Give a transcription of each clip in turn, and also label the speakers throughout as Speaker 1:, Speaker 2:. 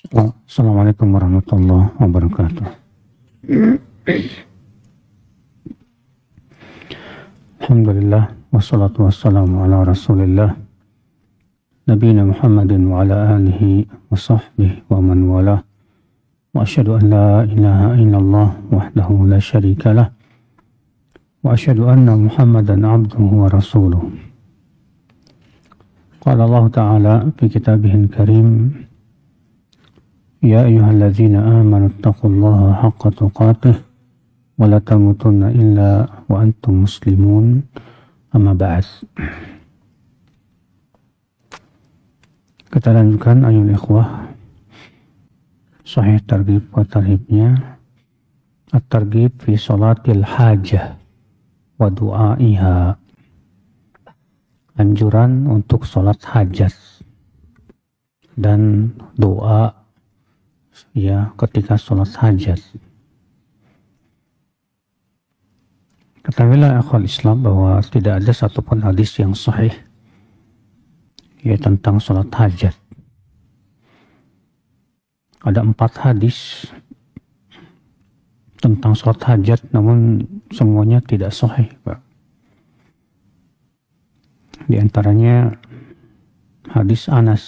Speaker 1: Assalamualaikum warahmatullahi wabarakatuh. Alhamdulillah wassalatu wassalamu ala Rasulillah Nabiyina Muhammadin wa ala alihi wa sahbihi wa man walah. Wa asyhadu an la ilaha illallah wahdahu la syarika lah. Wa asyhadu anna Muhammadan abduhu wa rasuluh. Qala Allah Ta'ala fi kitabihil karim, Ya ayyuhalladzina amanu taqullaha haqqa tuqatih wa la tamutunna illa wa antum muslimun. Amma ba'd. Kita lanjutkan ayol ikhwah Sahih Targhib wa Tarhibnya, At-Targhib fi Salatil Hajah wa Du'aiha, anjuran untuk sholat hajat dan doa ya ketika sholat hajat. Ketahuilah akhwal Islam bahwa tidak ada satupun hadis yang sahih ya tentang sholat hajat. Ada 4 hadis tentang sholat hajat, namun semuanya tidak sahih, Pak. Di antaranya hadis Anas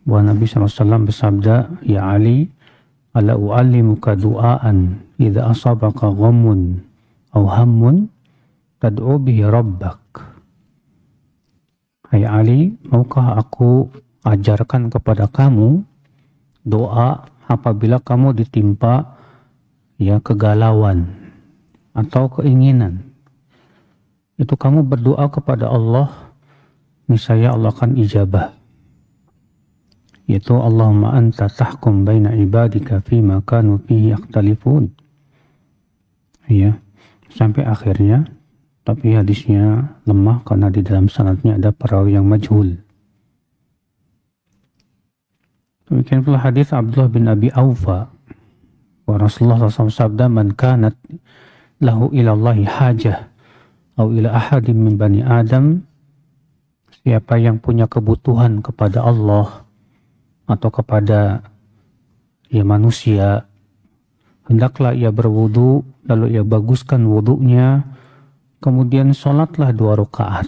Speaker 1: bahwa Nabi SAW bersabda, Ya Ali, ala u'allimuka du'aan idza asabaka ghammun aw hammun tad'u bihi rabbak. Hai Ali, maukah aku ajarkan kepada kamu doa apabila kamu ditimpa ya kegalauan atau keinginan. Itu kamu berdoa kepada Allah, niscaya Allah akan ijabah. Yaitu Allahumma anta tahkum baina ibadika fima kanu fihi yakhtalifun. Ya, sampai akhirnya. Tapi hadisnya lemah karena di dalam sanadnya ada perawi yang majhul. Demikian pula hadis Abdullah bin Abi Aufa wa Rasulullah SAW sabda, man kanat lahu ilallahi hajah atau ila ahadim min bani Adam, siapa yang punya kebutuhan kepada Allah atau kepada ya manusia, hendaklah ia berwudu, lalu ia baguskan wudunya, kemudian sholatlah 2 rakaat,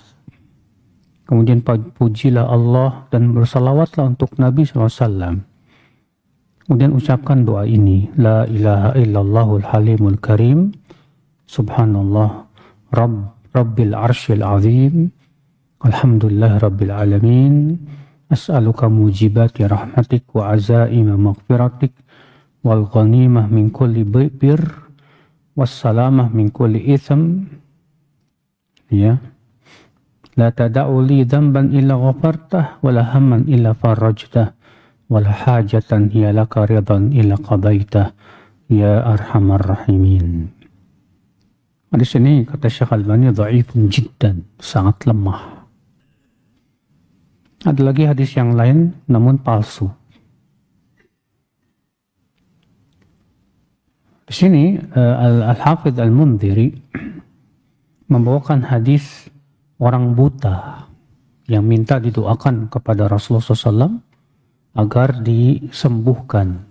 Speaker 1: kemudian pujilah Allah dan bersalawatlah untuk Nabi SAW, kemudian ucapkan doa ini, La ilaha illallahul halimul karim, subhanallah Rabbil arsyil azim, alhamdulillah rabbil alamin, as'aluka mujibati rahmatik wa azaima maghfiratik wal ghanimah min kulli bir wassalamah min kulli itham, ya, la tada'u li dhanban illa ghafartah wa la hamman illa farajtah wa la hajatan hiya laka ridan illa qadaitah ya arhamar rahimin. Hadis ini kata Syekh Albani dhaifun jiddan, sangat lemah. Ada lagi hadis yang lain namun palsu. Di sini Al-Hafidh Al-Mundhiri membawakan hadis orang buta yang minta didoakan kepada Rasulullah SAW agar disembuhkan.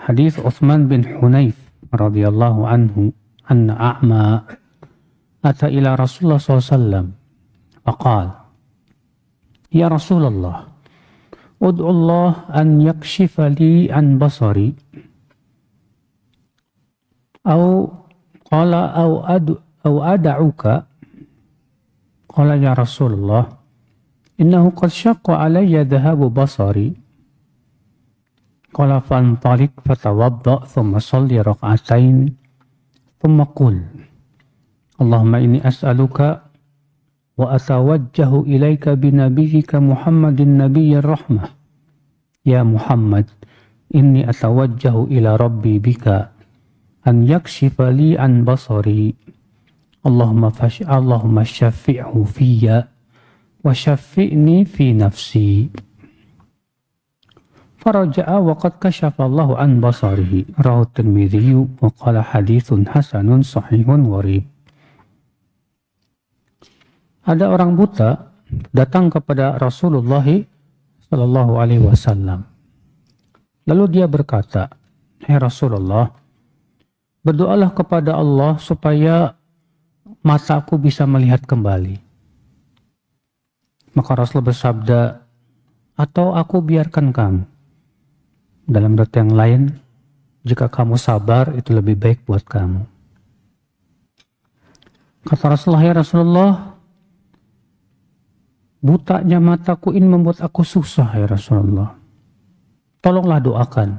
Speaker 1: Hadis Utsman bin Hunayf radhiyallahu anhu anna a'ma ata ila Rasulullah SAW faqala, Ya Rasulullah, ud'u Allah an yakshifa li an basari au qala au ad'uka. Qala ya Rasulullah, innahu qad syaqqa alayya dhahabu basari. Qala fantaliq fatawadda thumma salli rak'atain thumma qul Allahumma inni as'aluka wa atawajjahu ilaika binabiyyika Muhammadin nabiyyir rahmah. Ya Muhammad, inni atawajjahu ila rabbi bika an yakshifa li an basari. Allahumma syafi'hu fiyya wa syafi'ni fi nafsi. Faraja'a wa qad kashafa Allahu an basarihi. Rawahu Tirmidzi wa qala haditsun hasanun sahihun gharib. Ada orang buta datang kepada Rasulullah Sallallahu Alaihi Wasallam. Lalu dia berkata, "Hai Rasulullah, berdoalah kepada Allah supaya mataku bisa melihat kembali." Maka Rasul bersabda, "Atau aku biarkan kamu." Dalam riwayat yang lain, jika kamu sabar itu lebih baik buat kamu. Kata Rasulullah, "Ya Rasulullah, butanya mataku ini membuat aku susah ya Rasulullah. Tolonglah doakan."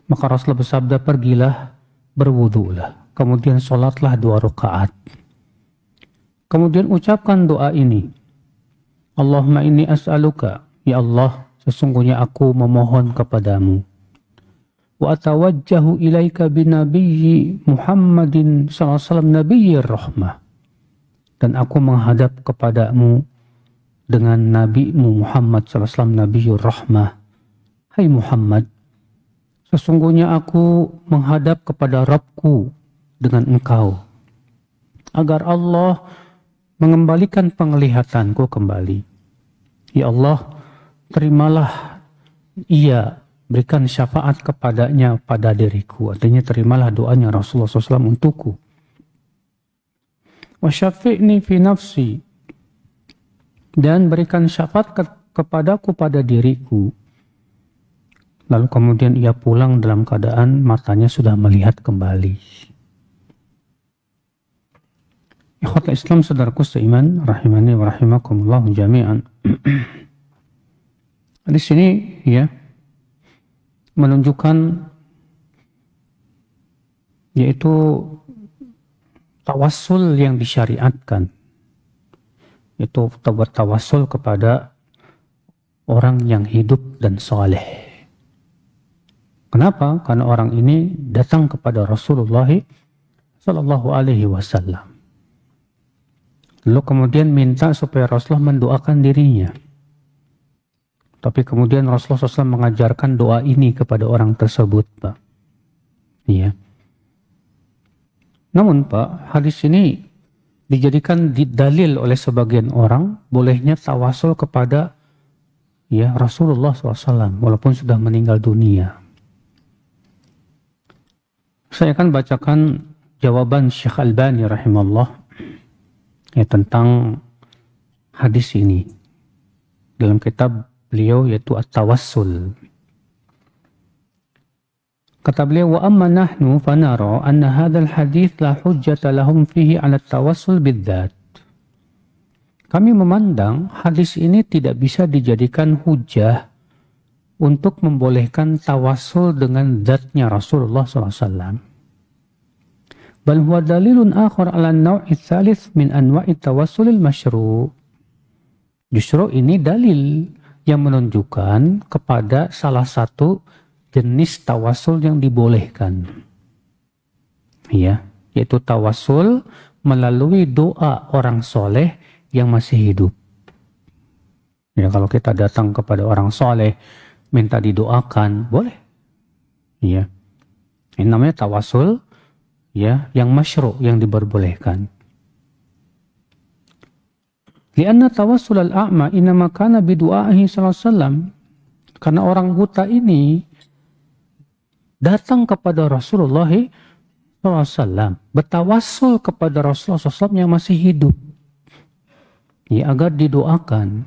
Speaker 1: Maka Rasulullah bersabda, "Pergilah, berwudulah, kemudian sholatlah 2 rakaat. Kemudian ucapkan doa ini. Allahumma inni as'aluka, ya Allah, sesungguhnya aku memohon kepadamu. Wa atawajjahu ilaika binabiyyi Muhammadin sallallahu alaihi wasallam nabiyyir rahmah. Dan aku menghadap kepadamu dengan nabimu Muhammad sallallahu alaihi wasallam nabiyyur rahmah. Hai Muhammad, sesungguhnya aku menghadap kepada Rabbku dengan engkau, agar Allah mengembalikan penglihatanku kembali. Ya Allah, terimalah ia, berikan syafaat kepadanya pada diriku." Artinya terimalah doanya Rasulullah SAW untukku. "Wa syafi'ni fi nafsi." Dan berikan syafaat kepadaku pada diriku. Lalu kemudian ia pulang dalam keadaan matanya sudah melihat kembali. Ikhwatul Islam, saudaraku seiman, rahimani wa rahimakumullah jami'an. Di sini ya menunjukkan yaitu tawassul yang disyariatkan, yaitu bertawassul kepada orang yang hidup dan soleh. Kenapa? Karena orang ini datang kepada Rasulullah Sallallahu Alaihi Wasallam. Lalu kemudian minta supaya Rasulullah mendoakan dirinya. Tapi kemudian Rasulullah SAW mengajarkan doa ini kepada orang tersebut, Pak. Iya. Namun Pak, hadis ini dijadikan dalil oleh sebagian orang bolehnya tawasul kepada ya Rasulullah SAW walaupun sudah meninggal dunia. Saya akan bacakan jawaban Syekh Albani rahimahullah ya tentang hadis ini dalam kitab beliau yaitu At-Tawassul. Kata beliau, "Wa amma nahnu fanara anna hadzal hadits la hujjata lahum fihi 'ala at-tawassul bidzat." Kami memandang hadis ini tidak bisa dijadikan hujah untuk membolehkan tawassul dengan zatnya Rasulullah SAW. Bal huwa dalilun akhar 'ala an-naw'i tsalits min anwa'i tawassulil masyru'. Justru ini dalil yang menunjukkan kepada salah satu jenis tawasul yang dibolehkan. Ya, yaitu tawasul melalui doa orang soleh yang masih hidup. Ya, kalau kita datang kepada orang soleh minta didoakan, boleh. Ya, ini namanya tawasul ya yang masyru', yang diperbolehkan. Lianna tawassul al-a'ma inama kana bidu'ahi sallallahu alaihi wasallam. Karena orang buta ini datang kepada Rasulullah SAW, bertawassul kepada Rasulullah SAW yang masih hidup, ya agar didoakan.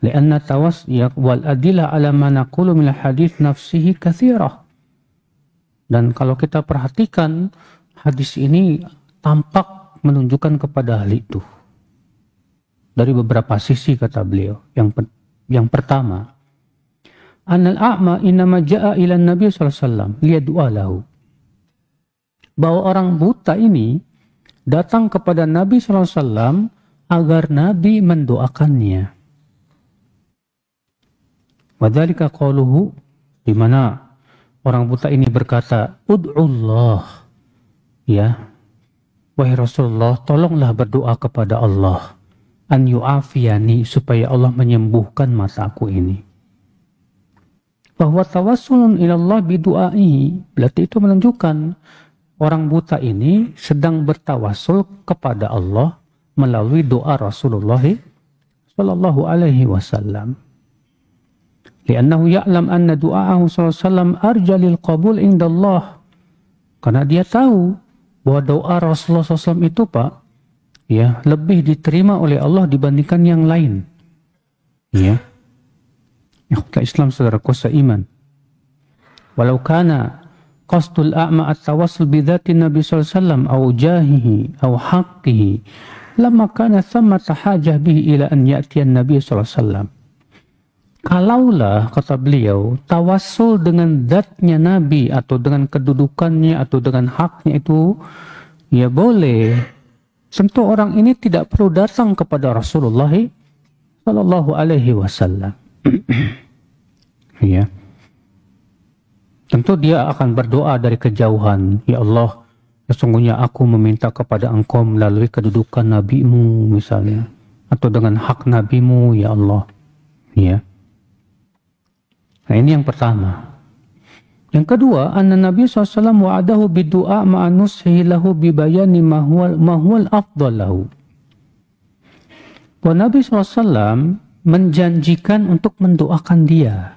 Speaker 1: Lianna ya wal adilla ala ma naqulu min hadits nafsihi katsirah. Dan kalau kita perhatikan hadis ini tampak menunjukkan kepada hal itu dari beberapa sisi, kata beliau. Yang pertama, Anal a'ma innama ja'a ila Nabi sallallahu alaihi wasallam liyad'a lahu. Bahwa orang buta ini datang kepada Nabi sallallahu alaihi wasallam agar Nabi mendoakannya. Wadzalika qauluhu, di mana orang buta ini berkata, "Ud'ullah." Ya. Wahai Rasulullah, tolonglah berdoa kepada Allah an yu'afiyani, supaya Allah menyembuhkan mataku ini. Bahwa tawassulun ilallah bidu'ai, berarti itu menunjukkan orang buta ini sedang bertawassul kepada Allah melalui doa Rasulullah sallallahu alaihi wasallam. Li'annahu ya'lam anna du'aahu sallallahu alaihi wasallam arja lil qabul indallah. Karena dia tahu bahwa doa Rasulullah SAW itu Pak, ya, lebih diterima oleh Allah dibandingkan yang lain. Ya. Ikhwata Islam saudaraku seiman. Walau kana qasdul a'ma at-tawassul bidzati Nabi sallallahu alaihi wasallam aw jahihi aw haqqihi lama kana thammata hajah bihi ila an ya'ti an-nabi sallallahu alaihi wasallam. Kalaulah, kata beliau, tawassul dengan zatnya Nabi atau dengan kedudukannya atau dengan haknya itu ya boleh, tentu orang ini tidak perlu datang kepada Rasulullah sallallahu alaihi wasallam. Ya. Tentu dia akan berdoa dari kejauhan. Ya Allah, sesungguhnya aku meminta kepada Engkau melalui kedudukan Nabi-Mu misalnya. Atau dengan hak Nabi-Mu, ya Allah. Ya. Nah ini yang pertama. Yang kedua, anna Nabi SAW wa'adahu bidu'a ma'anushihi lahu bibayani mahual afdal lahu. Bahwa Nabi SAW menjanjikan untuk mendoakan dia.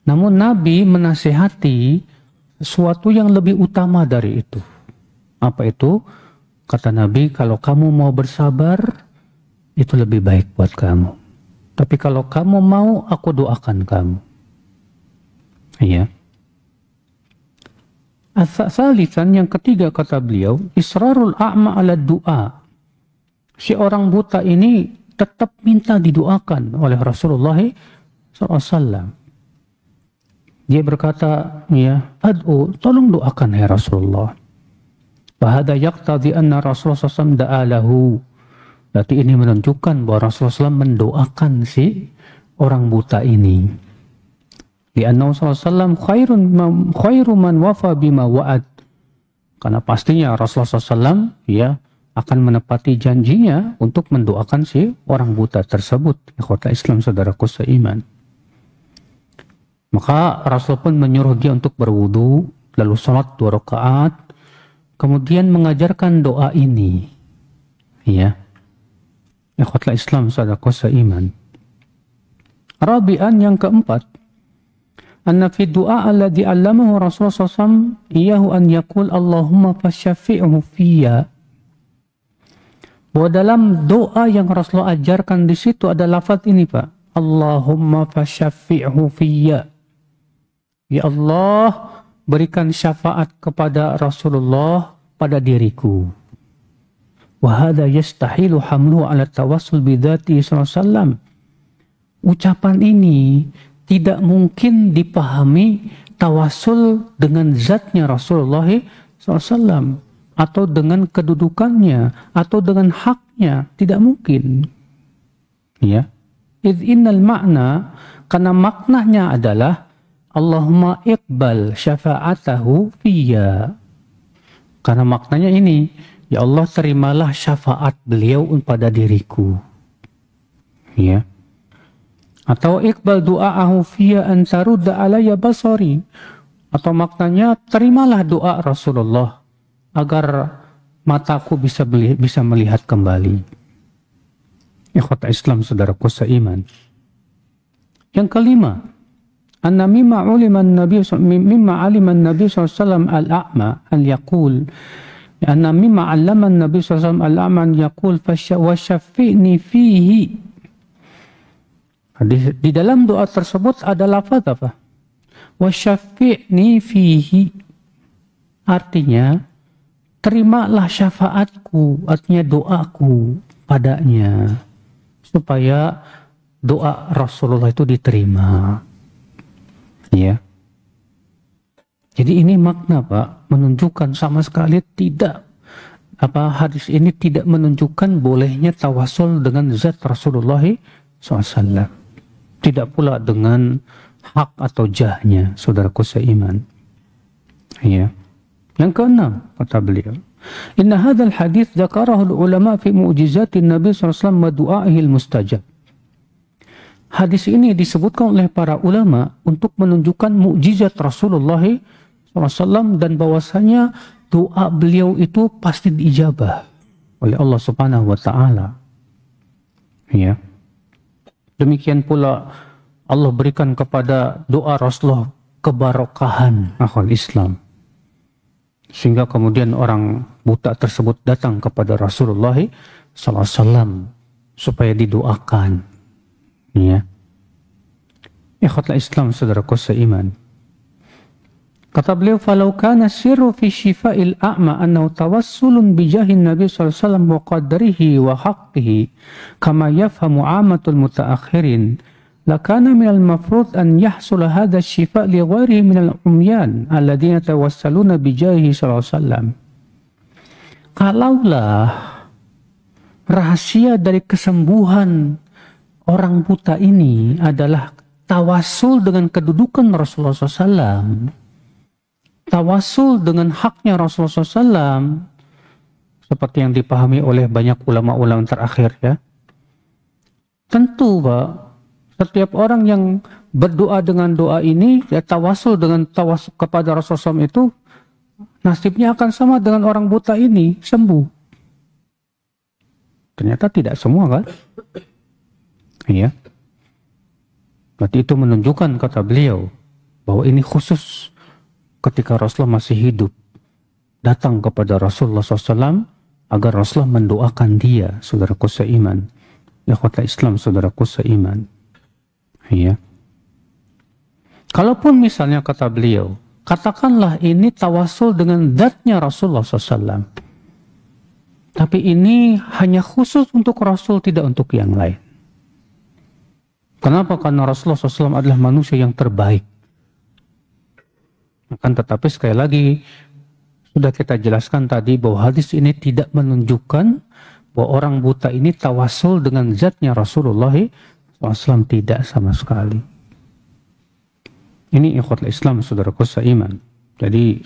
Speaker 1: Namun Nabi menasihati sesuatu yang lebih utama dari itu. Apa itu? Kata Nabi, kalau kamu mau bersabar, itu lebih baik buat kamu. Tapi kalau kamu mau, aku doakan kamu. Iya. As-salisan, yang ketiga kata beliau, israrul a'ma ala du'a. Si orang buta ini tetap minta didoakan oleh Rasulullah SAW. Dia berkata, ya, ad'u, tolong doakan ya Rasulullah. Wahada yaqtadhi anna Rasulullah SAW da'alahu. Berarti ini menunjukkan bahwa Rasulullah SAW mendoakan si orang buta ini. Li'annahu SAW khairu man wafa bima wa'ad. Karena pastinya Rasulullah SAW ya akan menepati janjinya untuk mendoakan si orang buta tersebut. Ikhwata Islam saudaraku seiman. Maka Rasul pun menyuruh dia untuk berwudu, lalu sholat 2 rakaat, kemudian mengajarkan doa ini. Ya. Ikhwatul Islam saudaraku seiman. Rabi'an, yang keempat, anna fi du'a alladhi 'allamahu Rasulullah SAW iyahu an yaqul Allahumma fasyafi'hu fiyya. Bahwa dalam doa yang Rasulullah ajarkan di situ ada lafaz ini Pak, Allahumma fasyafi'hu fiyya. Ya Allah, berikan syafaat kepada Rasulullah pada diriku. Wahada yastahilu hamluhu ala tawassul bidzati sallallahu alaihi wasallam. Ucapan ini tidak mungkin dipahami tawasul dengan zatnya Rasulullah SAW atau dengan kedudukannya atau dengan haknya, tidak mungkin. Ya, idz innal makna, karena maknanya adalah Allahumma iqbal syafa'atahu fiyya. Karena maknanya ini, ya Allah terimalah syafaat beliau pada diriku. Ya. Atau iqbal du'aahu fiyya an tarudda alayya basari. Atau maknanya terimalah doa Rasulullah agar mataku bisa melihat kembali. Ikhwata Islam saudaraku seiman. Yang kelima, anna mimma alima an-nabi sallallahu al-a'ma an yaqul, anna mimma 'allama an-nabi sallallahu al-a'ma an yaqul wa syaffi'ni fihi. Di dalam doa tersebut ada lafaz apa? Wa syaffi'ni fihi. Artinya, terimalah syafaatku, artinya doaku padanya, supaya doa Rasulullah itu diterima. Ya. Jadi ini makna Pak, menunjukkan sama sekali tidak, hadis ini tidak menunjukkan bolehnya tawasul dengan zat Rasulullah SAW. Tidak pula dengan hak atau jahnya, saudaraku seiman. Ya. Yang keenam, kata beliau, inna hadzal hadits dzakarahu ulama fi mu'jizatin Nabi sallallahu alaihi wasallam wa du'aihil mustajab. Hadis ini disebutkan oleh para ulama untuk menunjukkan mukjizat Rasulullah SAW dan bahwasanya doa beliau itu pasti diijabah oleh Allah Subhanahu wa taala. Ya. Demikian pula Allah berikan kepada doa Rasulullah kebarokahan akhwal Islam. Sehingga kemudian orang buta tersebut datang kepada Rasulullah SAW supaya didoakan. Ya. Ikhwatul Islam, saudaraku seiman. Kata beliau, "Falau kana sirru fi syifa'il a'ma annahu tawassulun bi jahin Nabi sallallahu alaihi wasallam wa qadrihi wa haqqihi kama yafhamu 'amatul mutaakhirin, lakana minal mafrud an yahsula hadha syifa' li ghairihi minal umyan alladziina tawassaluna bi jahihi sallallahu alaihi wasallam." Kalaulah rahasia dari kesembuhan orang buta ini adalah tawasul dengan kedudukan Rasulullah SAW, tawasul dengan haknya Rasulullah SAW, seperti yang dipahami oleh banyak ulama-ulama terakhir ya. Tentu Pak, setiap orang yang berdoa dengan doa ini, ya tawasul dengan tawasul kepada Rasulullah SAW itu, nasibnya akan sama dengan orang buta ini, sembuh. Ternyata tidak semua kan? Iya. Berarti itu menunjukkan, kata beliau, bahwa ini khusus ketika Rasulullah masih hidup. Datang kepada Rasulullah SAW agar Rasulullah mendoakan dia, saudaraku seiman. Ya kota Islam, saudaraku seiman. Iya. Kalaupun misalnya kata beliau, katakanlah ini tawasul dengan zatnya Rasulullah SAW. Tapi ini hanya khusus untuk Rasul, tidak untuk yang lain. Kenapa? Karena Rasulullah SAW adalah manusia yang terbaik. Akan tetapi sekali lagi, sudah kita jelaskan tadi bahwa hadis ini tidak menunjukkan bahwa orang buta ini tawasul dengan zatnya Rasulullah SAW, tidak sama sekali. Ini ikhwatul Islam, saudaraku seiman. Jadi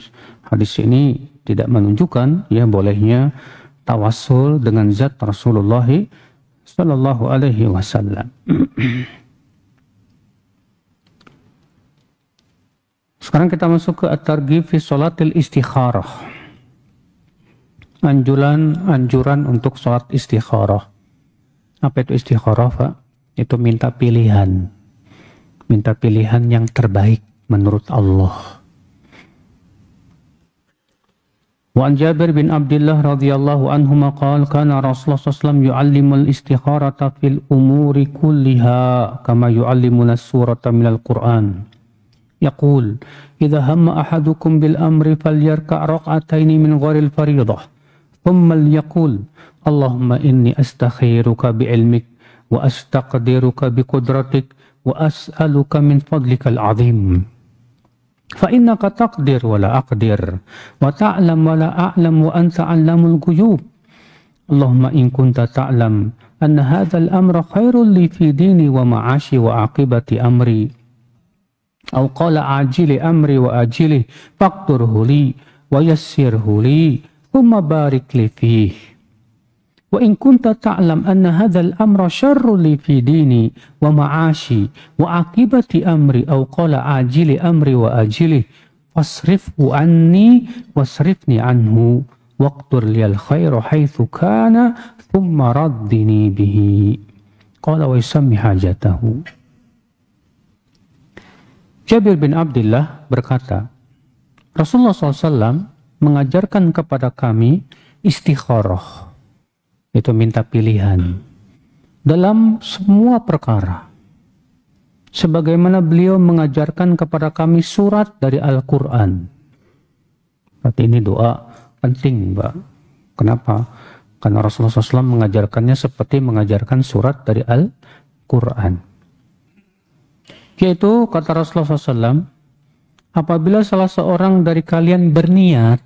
Speaker 1: hadis ini tidak menunjukkan ya bolehnya tawasul dengan zat Rasulullah sallallahu alaihi wasallam. Sekarang kita masuk ke at-targhib fi sholatil istikharah. Anjuran untuk sholat istikharah. Apa itu istikharah, Pak? Itu minta pilihan. Minta pilihan yang terbaik menurut Allah. Wa an Jabir bin Abdullah radhiyallahu anhuma qala kana Rasulullah sallallahu alaihi wasallam yu'allimul istikharata fil umuri kulliha kama yu'allimuna surata minal Qur'an. Yaqul idza hamma ahadukum bil amri falyarka' rak'ataini min ghairil fariidah thumma liyaqul Allahumma inni astakhiruka bi ilmik wa astaqdiruka bi qudratik wa as'aluka min fadlikal azim fa innaka taqdir wa la aqdir wa ta'lam wa la a'lam wa anta 'allamul ghuyub Allahumma in kunta ta'lam anna hadzal amra khairul li fi dini wa ma'ashi wa aqibati amri أو قال عاجل أمري وآجله فاقدره لي ويسره لي ثم بارك لي فيه وإن كنت تعلم أن هذا الأمر شر لي في ديني ومعاشي وعاقبة أمري أو قال عاجل أمري وآجله فاصرفه عني واصرفني عنه واقدر لي الخير حيث كان ثم ردني به قال ويسمي حاجته. Jabir bin Abdullah berkata, Rasulullah SAW mengajarkan kepada kami istikharah, itu minta pilihan, dalam semua perkara. Sebagaimana beliau mengajarkan kepada kami surat dari Al-Quran. Berarti ini doa penting, Mbak. Kenapa? Karena Rasulullah SAW mengajarkannya seperti mengajarkan surat dari Al-Quran. Yaitu kata Rasulullah SAW, apabila salah seorang dari kalian berniat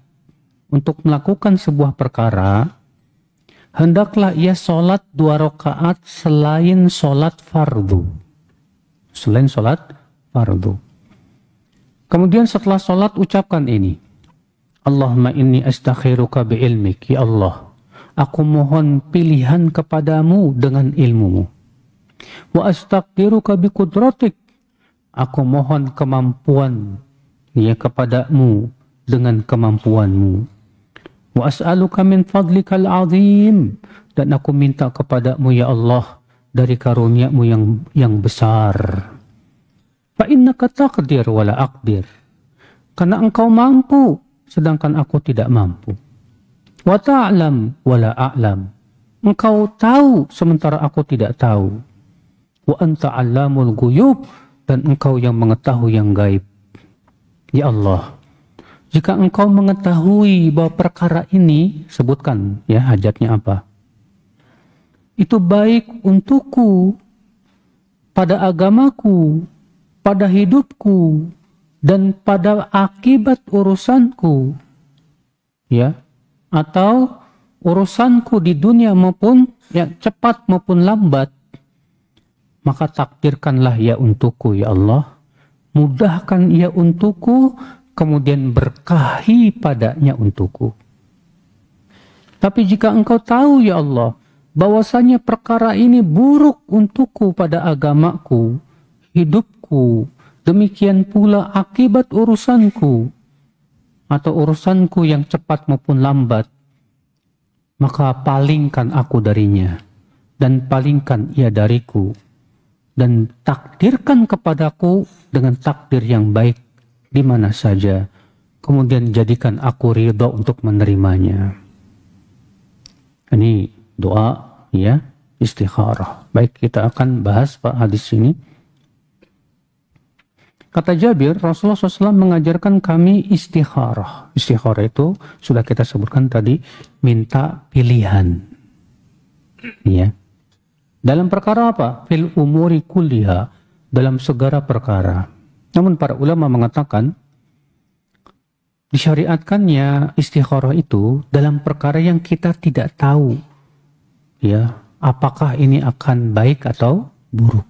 Speaker 1: untuk melakukan sebuah perkara, hendaklah ia sholat 2 rakaat selain sholat fardu. Selain sholat fardu. Kemudian setelah sholat ucapkan ini, Allahumma inni astakhiruka bi ilmik, ya Allah, aku mohon pilihan kepadamu dengan ilmumu. Wa astaqdiruka bi qudratik, aku mohon kemampuan ya kepadamu dengan kemampuanmu. Wa as'aluka min fadlikal azim, dan aku minta kepadamu ya Allah dari karunia-Mu yang besar. Fa innaka taqdir wala aqdir. Karena Engkau mampu, sedangkan aku tidak mampu. Wa ta'lam wala a'lam. Engkau tahu, sementara aku tidak tahu. Wa anta 'allamul ghuyub, dan Engkau yang mengetahui yang gaib. Ya Allah, jika Engkau mengetahui bahwa perkara ini, sebutkan ya hajatnya apa. Itu baik untukku, pada agamaku, pada hidupku, dan pada akibat urusanku, ya, atau urusanku di dunia maupun ya cepat maupun lambat, maka takdirkanlah ya untukku ya Allah, mudahkan ia untukku, kemudian berkahi padanya untukku. Tapi jika Engkau tahu ya Allah, bahwasanya perkara ini buruk untukku pada agamaku, hidupku, demikian pula akibat urusanku atau urusanku yang cepat maupun lambat, maka palingkan aku darinya dan palingkan ia dariku, dan takdirkan kepadaku dengan takdir yang baik di mana saja, kemudian jadikan aku ridha untuk menerimanya. Ini doa ya istikharah. Baik, kita akan bahas Pak hadis ini. Kata Jabir, Rasulullah SAW mengajarkan kami istikharah. Istikharah itu sudah kita sebutkan tadi, minta pilihan. Ya. Dalam perkara apa? Fil umuri kulliha, dalam segala perkara. Namun para ulama mengatakan, disyariatkannya istikharah itu dalam perkara yang kita tidak tahu. Ya, apakah ini akan baik atau buruk.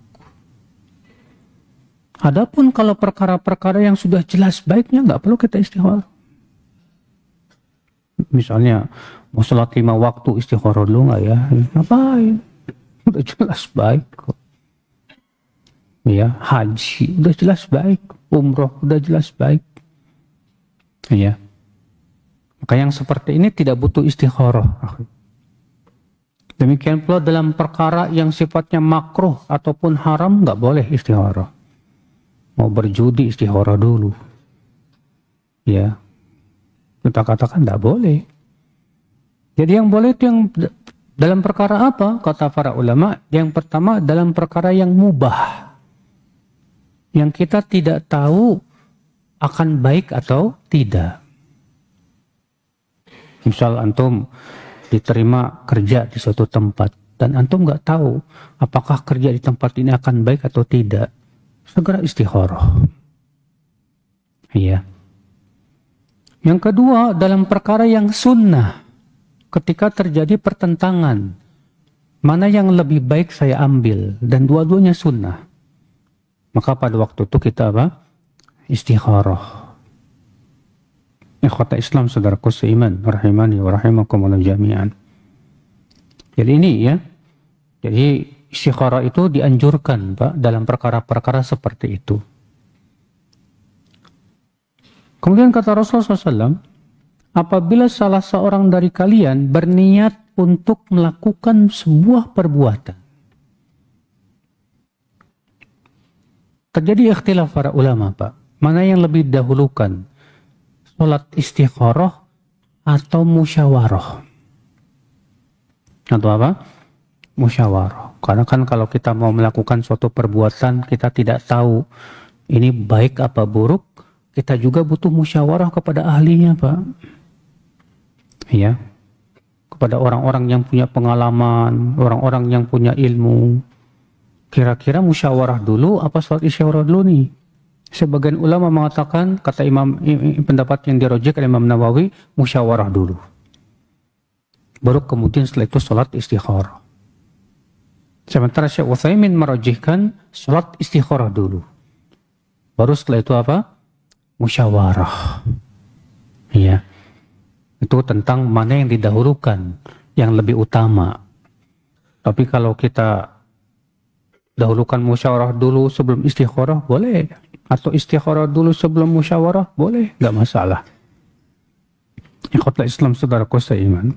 Speaker 1: Adapun kalau perkara-perkara yang sudah jelas baiknya, nggak perlu kita istikharah. Misalnya mau sholat 5 waktu, istikharah dulu nggak ya? Ngapain? Udah jelas baik kok. Ya, haji udah jelas baik, umroh udah jelas baik. Ya, maka yang seperti ini tidak butuh istikharah. Demikian pula dalam perkara yang sifatnya makruh ataupun haram, nggak boleh istikharah. Mau berjudi istikharah dulu. Ya. Kita katakan tidak boleh. Jadi yang boleh itu yang dalam perkara apa? Kata para ulama, yang pertama dalam perkara yang mubah. Yang kita tidak tahu akan baik atau tidak. Misal antum diterima kerja di suatu tempat dan antum nggak tahu apakah kerja di tempat ini akan baik atau tidak. Segera istikharah. Iya. Yang kedua, dalam perkara yang sunnah, ketika terjadi pertentangan, mana yang lebih baik saya ambil, dan dua-duanya sunnah, maka pada waktu itu kita apa? Istikharah. Ikhwata Islam, saudaraku seiman, rahimani wa rahimakumullah jami'an. Jadi ini ya, jadi istikharah itu dianjurkan Pak dalam perkara-perkara seperti itu. Kemudian kata Rasulullah SAW, apabila salah seorang dari kalian berniat untuk melakukan sebuah perbuatan, terjadi ikhtilaf para ulama Pak, mana yang lebih dahulukan, sholat istikharah atau musyawarah? Atau apa? Musyawarah. Karena kan kalau kita mau melakukan suatu perbuatan, kita tidak tahu ini baik apa buruk, kita juga butuh musyawarah kepada ahlinya Pak. Ya. Kepada orang-orang yang punya pengalaman, orang-orang yang punya ilmu. Kira-kira musyawarah dulu apa sholat istikharah dulu nih? Sebagian ulama mengatakan, kata pendapat yang dirojek oleh Imam Nawawi, musyawarah dulu. Baru kemudian setelah itu sholat istikharah. Sementara Syekh Utsaimin merajihkan sholat istikharah dulu. Baru setelah itu apa? Musyawarah. Ya. Itu tentang mana yang didahulukan, yang lebih utama. Tapi kalau kita dahulukan musyawarah dulu sebelum istikharah, boleh. Atau istikharah dulu sebelum musyawarah, boleh. Nggak masalah. Ikhwatul Islam, saudaraku seiman.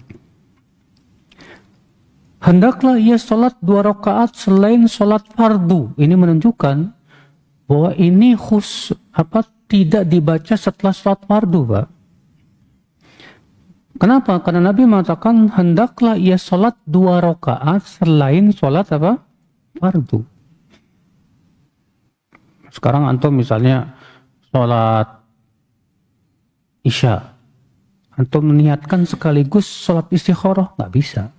Speaker 1: hendaklah ia sholat 2 rakaat selain sholat fardu. Ini menunjukkan bahwa ini tidak dibaca setelah sholat fardu, Pak. Kenapa? Karena Nabi mengatakan hendaklah ia sholat 2 rakaat selain sholat fardu. Sekarang antum misalnya sholat Isya, antum meniatkan sekaligus sholat istikharah, nggak bisa.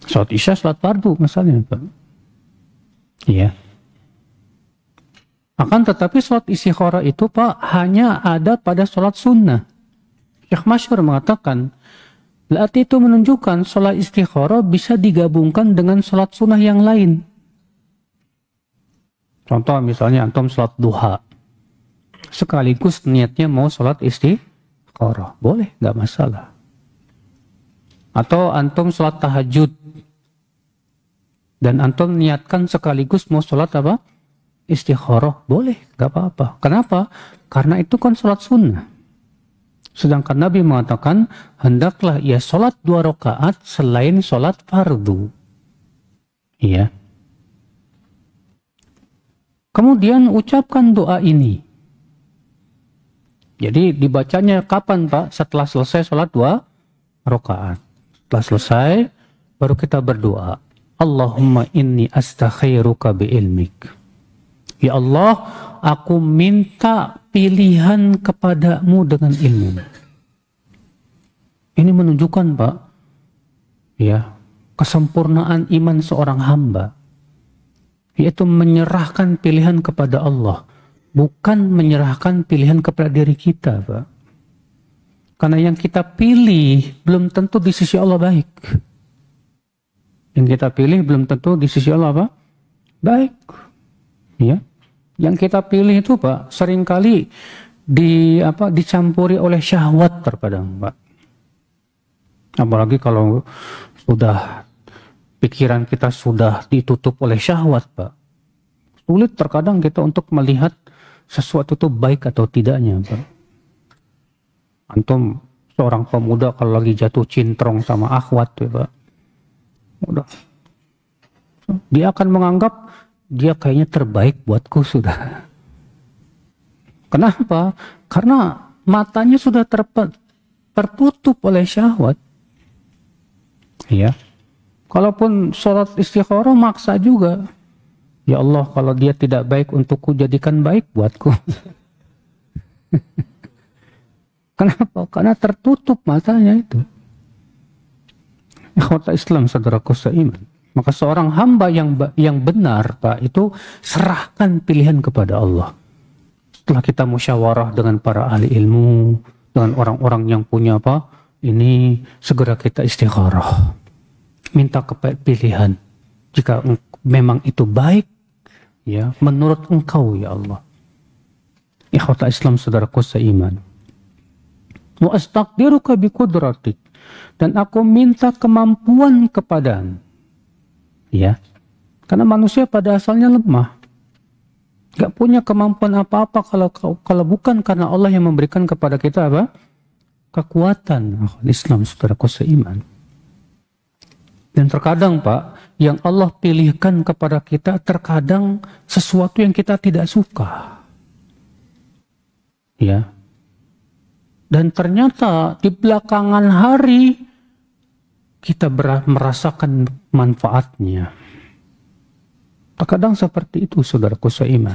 Speaker 1: Sholat Isya, sholat fardu misalnya, Pak. Iya. Akan tetapi sholat istikharah itu, Pak, hanya ada pada sholat sunnah. Syekh Masyhur mengatakan, berarti itu menunjukkan sholat istikharah bisa digabungkan dengan sholat sunnah yang lain. Contoh misalnya antum sholat duha, sekaligus niatnya mau sholat istikharah, boleh, nggak masalah. Atau antum sholat tahajud, dan antum niatkan sekaligus mau sholat istikharah, boleh, nggak apa-apa. Kenapa? Karena itu kan sholat sunnah. Sedangkan Nabi mengatakan, hendaklah ia sholat 2 rakaat selain sholat fardu. Iya. Kemudian ucapkan doa ini. Jadi dibacanya kapan, Pak? Setelah selesai sholat 2 rakaat. Setelah selesai, baru kita berdoa. Allahumma inni astakhiruka bi'ilmik. Ya Allah, aku minta pilihan kepadamu dengan ilmu. Ini menunjukkan, Pak, ya, kesempurnaan iman seorang hamba, yaitu menyerahkan pilihan kepada Allah, bukan menyerahkan pilihan kepada diri kita, Pak. Karena yang kita pilih belum tentu di sisi Allah baik. Yang kita pilih belum tentu di sisi Allah baik. Ya. Yang kita pilih itu, Pak, seringkali dicampuri oleh syahwat terkadang, Pak. Apalagi kalau sudah pikiran kita sudah ditutup oleh syahwat, Pak. Sulit terkadang kita untuk melihat sesuatu itu baik atau tidaknya, Pak. Antum seorang pemuda kalau lagi jatuh cintrong sama akhwat, ya, Pak, udah, dia akan menganggap dia kayaknya terbaik buatku sudah. Kenapa? Karena matanya sudah tertutup oleh syahwat. Ya. Kalaupun sholat istikharah maksa juga. Ya Allah, kalau dia tidak baik untukku, jadikan baik buatku. Kenapa? Karena tertutup matanya itu. Ikhwata Islam, saudaraku seiman. Maka seorang hamba yang benar, Pak, itu serahkan pilihan kepada Allah. Setelah kita musyawarah dengan para ahli ilmu, dengan orang-orang yang punya ini, segera kita istikharah. Minta pilihan. Jika memang itu baik, ya, menurut engkau, ya Allah. Ikhwata Islam, saudaraku seiman. Wa astaqdiruka biqudratik. Dan aku minta kemampuan kepadamu. Ya, karena manusia pada asalnya lemah, gak punya kemampuan apa-apa kalau bukan karena Allah yang memberikan kepada kita kekuatan. Islam, saudaraku seiman. Dan terkadang, Pak, yang Allah pilihkan kepada kita terkadang sesuatu yang kita tidak suka. Ya. Dan ternyata di belakangan hari kita merasakan manfaatnya. Terkadang seperti itu, saudaraku seiman.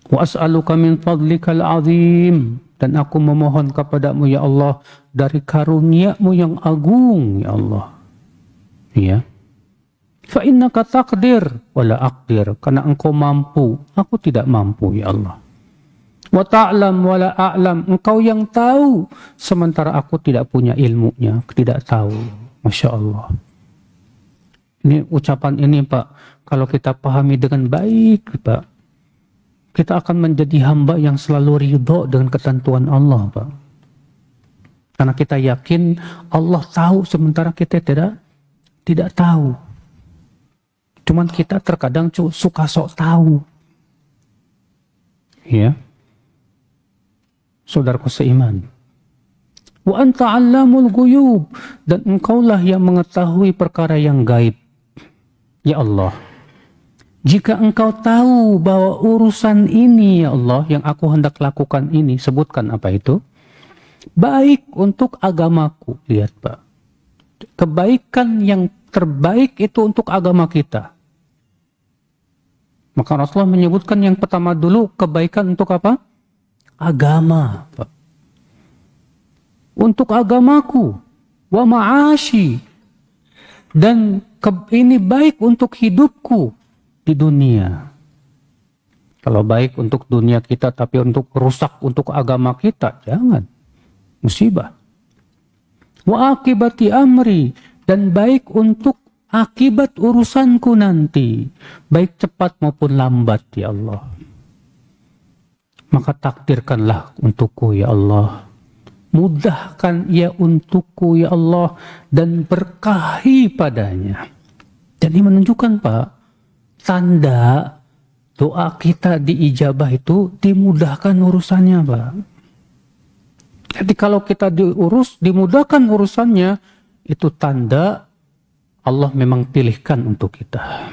Speaker 1: Wa as'aluka min fadlikal azim. Dan aku memohon kepadamu, ya Allah, dari karunia-Mu yang agung, ya Allah. Ya. Fa innaka taqdir wa la aqdir. Karena engkau mampu, aku tidak mampu, ya Allah. Wa ta'lam wa la a'lam. Engkau yang tahu, sementara aku tidak punya ilmunya, tidak tahu. Masya Allah. Ini ucapan ini, Pak, kalau kita pahami dengan baik, Pak, kita akan menjadi hamba yang selalu ridho dengan ketentuan Allah, Pak. Karena kita yakin Allah tahu, sementara kita tidak tahu. Cuman kita terkadang suka sok tahu. Ya. Saudaraku seiman, Wa anta 'allamul ghuyub, dan engkaulah yang mengetahui perkara yang gaib. Ya Allah, jika engkau tahu bahwa urusan ini ya Allah yang aku hendak lakukan ini, sebutkan apa itu? Baik untuk agamaku. Lihat Pak, kebaikan yang terbaik itu untuk agama kita. Maka Rasulullah menyebutkan yang pertama dulu, kebaikan untuk apa? Agama Pak. Untuk agamaku, wa ma'ashi, dan ini baik untuk hidupku di dunia. Kalau baik untuk dunia kita tapi untuk rusak untuk agama kita, jangan, musibah. Wa akibati amri, dan baik untuk akibat urusanku nanti, baik cepat maupun lambat ya Allah. Maka takdirkanlah untukku ya Allah, mudahkan ia untukku ya Allah, dan berkahi padanya. Dan ini menunjukkan Pak, tanda doa kita diijabah itu dimudahkan urusannya Pak. Jadi kalau kita dimudahkan urusannya, itu tanda Allah memang pilihkan untuk kita.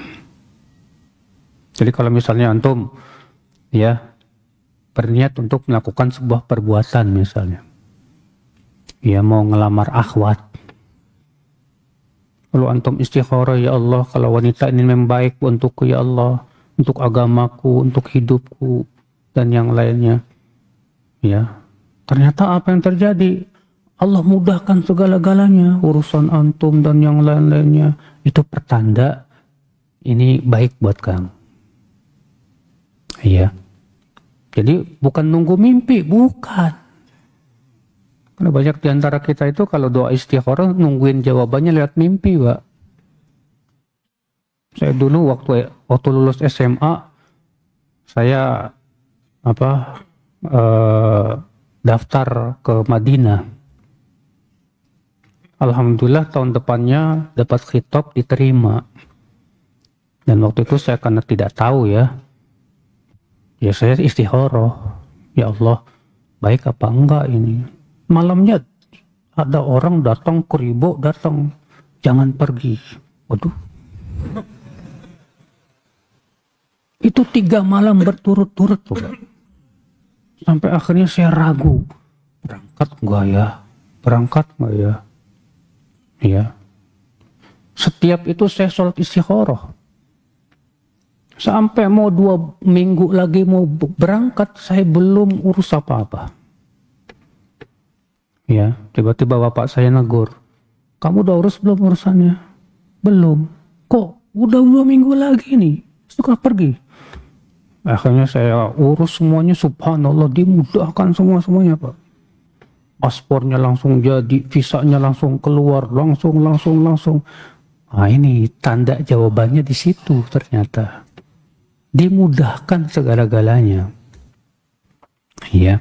Speaker 1: Jadi kalau misalnya antum ya berniat untuk melakukan sebuah perbuatan misalnya, ya mau ngelamar akhwat, lalu antum istikharah, ya Allah kalau wanita ini memang baik untukku ya Allah, untuk agamaku, untuk hidupku dan yang lainnya, ya ternyata apa yang terjadi? Allah mudahkan segala-galanya, urusan antum dan yang lain-lainnya. Itu pertanda ini baik buat kamu. Iya. Jadi bukan nunggu mimpi, bukan. Karena banyak di antara kita itu kalau doa istikharah nungguin jawabannya lewat mimpi, Pak. Saya dulu waktu lulus SMA, saya daftar ke Madinah. Alhamdulillah tahun depannya dapat khitab, diterima. Dan waktu itu saya karena tidak tahu ya saya istikharah, ya Allah baik apa enggak ini. Malamnya ada orang datang, keribo datang, jangan pergi. Waduh, itu 3 malam berturut-turut tuh. Sampai akhirnya saya ragu, berangkat enggak ya. Ya, setiap itu saya sholat istikharah. Sampai mau 2 minggu lagi mau berangkat, saya belum urus apa-apa. Ya, tiba-tiba bapak saya negur, kamu udah urus belum urusannya? Belum. Kok udah 2 minggu lagi nih, suka pergi. Akhirnya saya urus semuanya, subhanallah dimudahkan semuanya Pak. Paspornya langsung jadi, visanya langsung keluar, langsung. Nah ini tanda jawabannya di situ ternyata. Dimudahkan segala-galanya. Iya.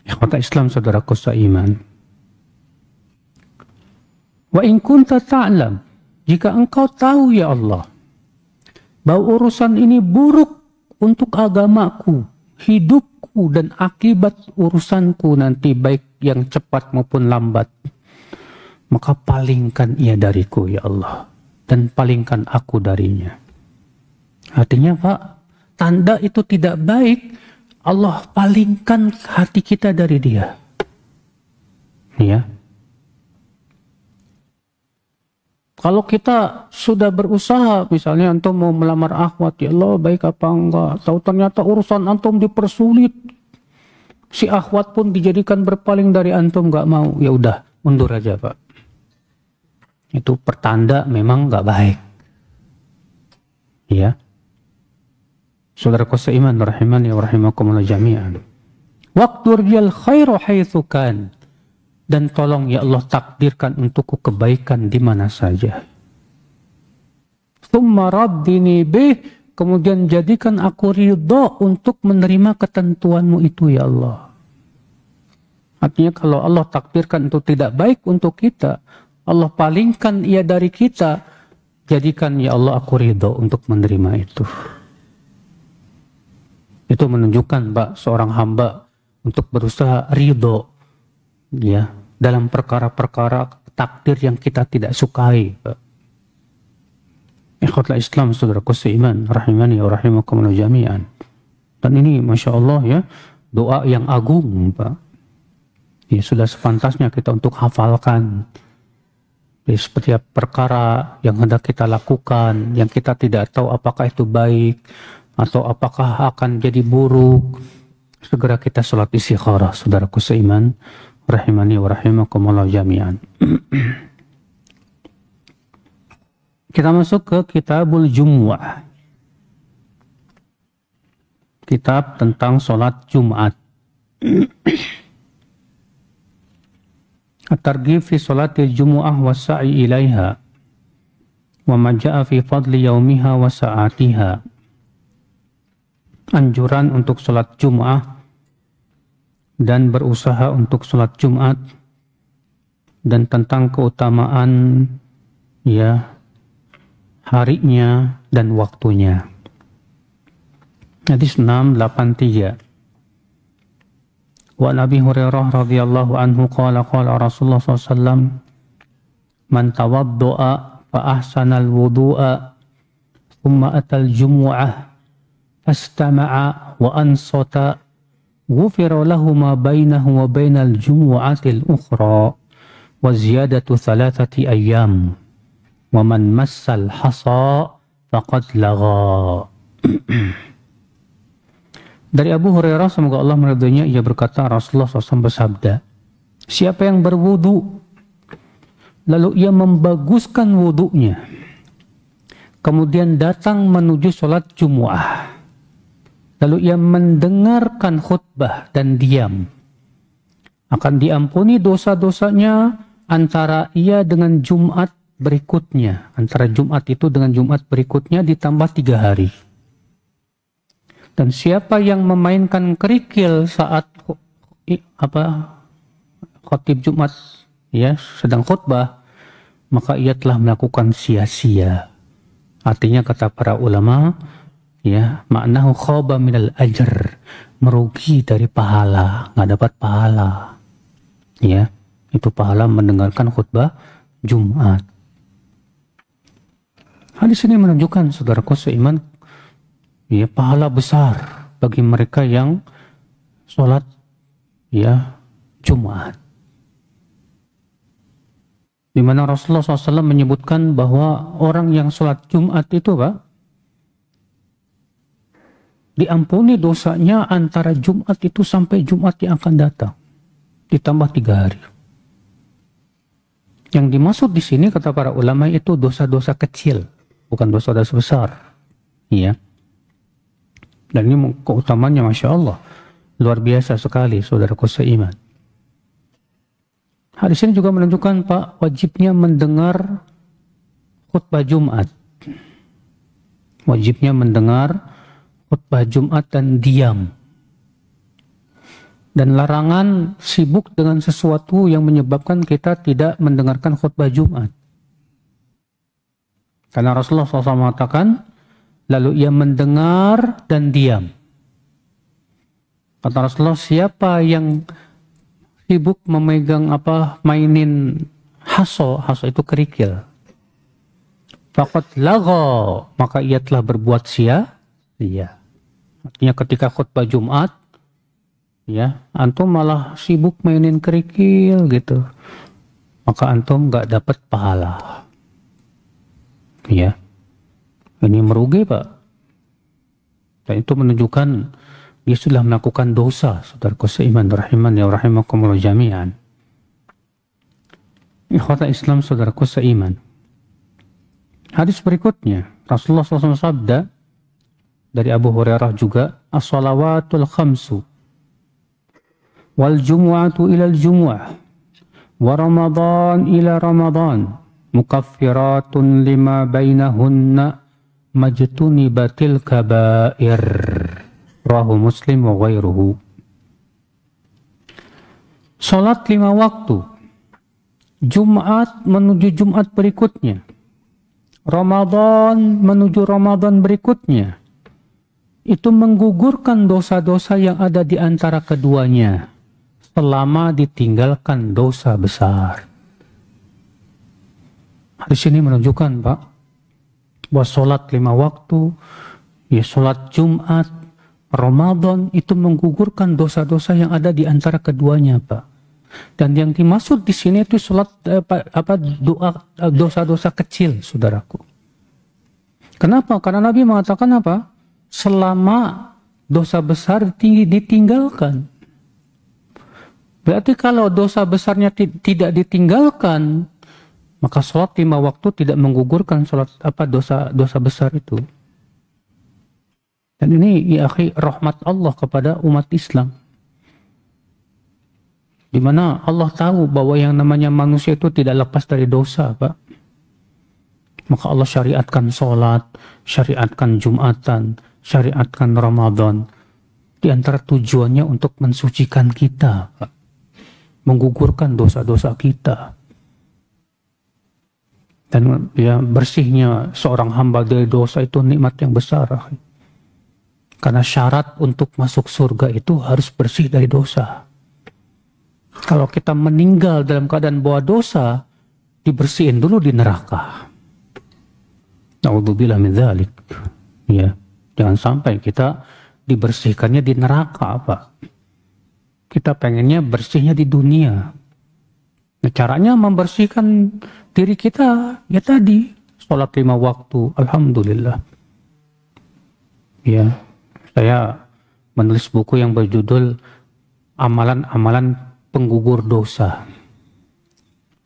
Speaker 1: Ikhwata Islam saudaraku seiman. Wa in kunta ta'lam, jika engkau tahu ya Allah bahwa urusan ini buruk untuk agamaku, hidupku dan akibat urusanku nanti baik yang cepat maupun lambat, maka palingkan ia dariku ya Allah, dan palingkan aku darinya. Artinya Pak, tanda itu tidak baik, Allah palingkan hati kita dari dia. Ya. Kalau kita sudah berusaha, misalnya antum mau melamar akhwat, ya Allah baik apa enggak, tahu ternyata urusan antum dipersulit, si akhwat pun dijadikan berpaling dari antum, enggak mau, ya udah mundur aja Pak. Itu pertanda memang enggak baik. Ya. Saudaraku seiman rahimani wa rahimakumullah jami'an. Waqturjal khairu haitsu kan, dan tolong ya Allah takdirkan untukku kebaikan di mana saja. Tsumma raddini bih, kemudian jadikan aku ridha untuk menerima ketentuanmu itu ya Allah. Artinya kalau Allah takdirkan itu tidak baik untuk kita, Allah palingkan ia dari kita, jadikan ya Allah aku ridha untuk menerima itu. Itu menunjukkan Pak, seorang hamba untuk berusaha ridho ya, dalam perkara-perkara takdir yang kita tidak sukai. Ikhwatul Islam, saudaraku seiman, rahimani wa rahimakumullah jami'an. Dan ini Masya Allah ya, doa yang agung, Pak. Ya, sudah sepantasnya kita untuk hafalkan. Di setiap perkara yang hendak kita lakukan, yang kita tidak tahu apakah itu baik, atau apakah akan jadi buruk, segera kita sholat istikharah, saudaraku seiman, rahimani wa rahimakumullah jami'an. Kita masuk ke Kitabul Jumu'ah. Kitab tentang sholat Jumat. At-targhib fi sholatil Jumu'ah wa sa'i ilaiha. Wa ma ja'a fi fadli yaumiha wa sa'atiha. Anjuran untuk sholat Jum'ah dan berusaha untuk sholat Jumat, dan tentang keutamaan ya harinya dan waktunya. Hadis 683. Wa Nabi Hurairah radhiyallahu anhu qala Rasulullah SAW, man tawaddo'a fa ahsanal wudu'a thumma atal jumu'ah fastama'a wa ansata ghufira lahu ma bainahu wa bainal jumu'atil ukhra wa ziyadatu thalathati ayyam wa man massal hasa faqad lagha. Dari Abu Hurairah, semoga Allah meridhoinya, ia berkata, Rasulullah SAW bersabda, siapa yang berwudu lalu ia membaguskan wudunya, kemudian datang menuju sholat Jumu'ah, lalu ia mendengarkan khutbah dan diam, akan diampuni dosa-dosanya antara ia dengan Jumat berikutnya. Antara Jumat itu dengan Jumat berikutnya ditambah 3 hari. Dan siapa yang memainkan kerikil saat khotib Jumat ya sedang khutbah, maka ia telah melakukan sia-sia. Artinya kata para ulama, ya, maknahu khaba minal ajr, merugi dari pahala, nggak dapat pahala. Ya, itu pahala mendengarkan khutbah Jumat. Hadis ini menunjukkan, saudaraku seiman, ya, pahala besar bagi mereka yang sholat ya Jumat. Di mana Rasulullah SAW menyebutkan bahwa orang yang sholat Jumat itu, Pak, diampuni dosanya antara Jumat itu sampai Jumat yang akan datang, ditambah 3 hari. Yang dimaksud di sini kata para ulama itu dosa-dosa kecil, bukan dosa-dosa besar. Ya. Dan ini keutamaannya Masya Allah luar biasa sekali, saudaraku seiman. Hadis ini juga menunjukkan, Pak, wajibnya mendengar khutbah Jumat. Wajibnya mendengar khutbah Jumat dan diam. Dan larangan sibuk dengan sesuatu yang menyebabkan kita tidak mendengarkan khutbah Jumat. Karena Rasulullah SAW mengatakan, lalu ia mendengar dan diam. Kata Rasulullah, siapa yang sibuk memegang mainin haso itu kerikil, faqad lagha, maka ia telah berbuat sia-sia. Artinya ketika khutbah Jumat, ya, antum malah sibuk mainin kerikil gitu, maka antum nggak dapat pahala. Ya, ini merugi, Pak. Dan itu menunjukkan dia sudah melakukan dosa, saudaraku seiman, rahimani wa rahimakumullah jami'an. Ikhwatul Islam, saudaraku seiman. Hadis berikutnya, Rasulullah SAW sabda dari Abu Hurairah juga, as-salawatul khamsu wal jumu'atu ilal jumu'ah wa ramadan ila ramadan mukaffiratun lima bainahunna majtunibatil kabair. Rawahu Muslim wa ghairuhu. Salat 5 waktu, Jumat menuju Jumat berikutnya, Ramadan menuju Ramadan berikutnya, itu menggugurkan dosa-dosa yang ada di antara keduanya, selama ditinggalkan dosa besar. Hadis ini menunjukkan, Pak, bahwa sholat 5 waktu, ya sholat Jumat, Ramadan itu menggugurkan dosa-dosa yang ada di antara keduanya, Pak. Dan yang dimaksud di sini itu sholat doa dosa-dosa kecil, saudaraku. Kenapa? Karena Nabi mengatakan apa? Selama dosa besar ditinggalkan. Berarti kalau dosa besarnya tidak ditinggalkan, maka sholat 5 waktu tidak menggugurkan sholat dosa besar itu. Dan ini ya akhi, rahmat Allah kepada umat Islam. Di mana Allah tahu bahwa yang namanya manusia itu tidak lepas dari dosa, Pak. Maka Allah syariatkan sholat, syariatkan Jumatan, syariatkan Ramadan. Di antara tujuannya untuk mensucikan kita, Pak. Menggugurkan dosa-dosa kita. Dan ya, bersihnya seorang hamba dari dosa itu nikmat yang besar, akhi. Karena syarat untuk masuk surga itu harus bersih dari dosa. Kalau kita meninggal dalam keadaan bawa dosa, dibersihin dulu di neraka. Na'udzubillah min dzalik. Ya, jangan sampai kita dibersihkannya di neraka, apa? Kita pengennya bersihnya di dunia. Nah, caranya membersihkan diri kita, ya tadi, sholat 5 waktu, alhamdulillah. Ya, saya menulis buku yang berjudul Amalan-amalan Penggugur Dosa.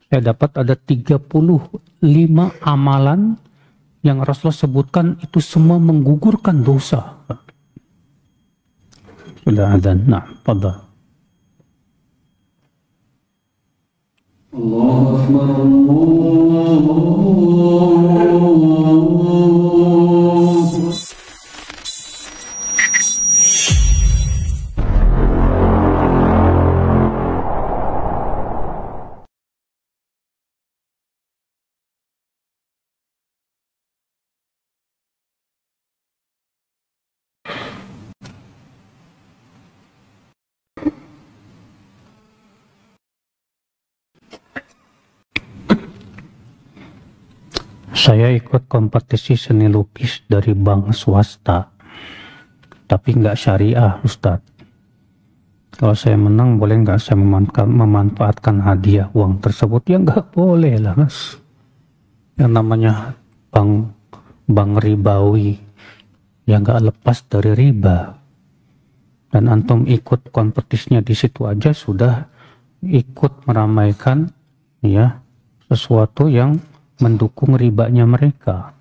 Speaker 1: Saya dapat ada 35 amalan yang Rasulullah sebutkan itu semua menggugurkan dosa. Sudah ada. Nah, fadhal. Allahu Akbar, Saya ikut kompetisi seni lukis dari bank swasta, tapi nggak syariah, Ustadz. Kalau saya menang, boleh nggak saya memanfaatkan hadiah uang tersebut? Ya nggak boleh lah, Mas. Yang namanya bank ribawi, ya nggak lepas dari riba. Dan antum ikut kompetisinya di situ aja sudah ikut meramaikan, ya, sesuatu yang mendukung ribanya mereka.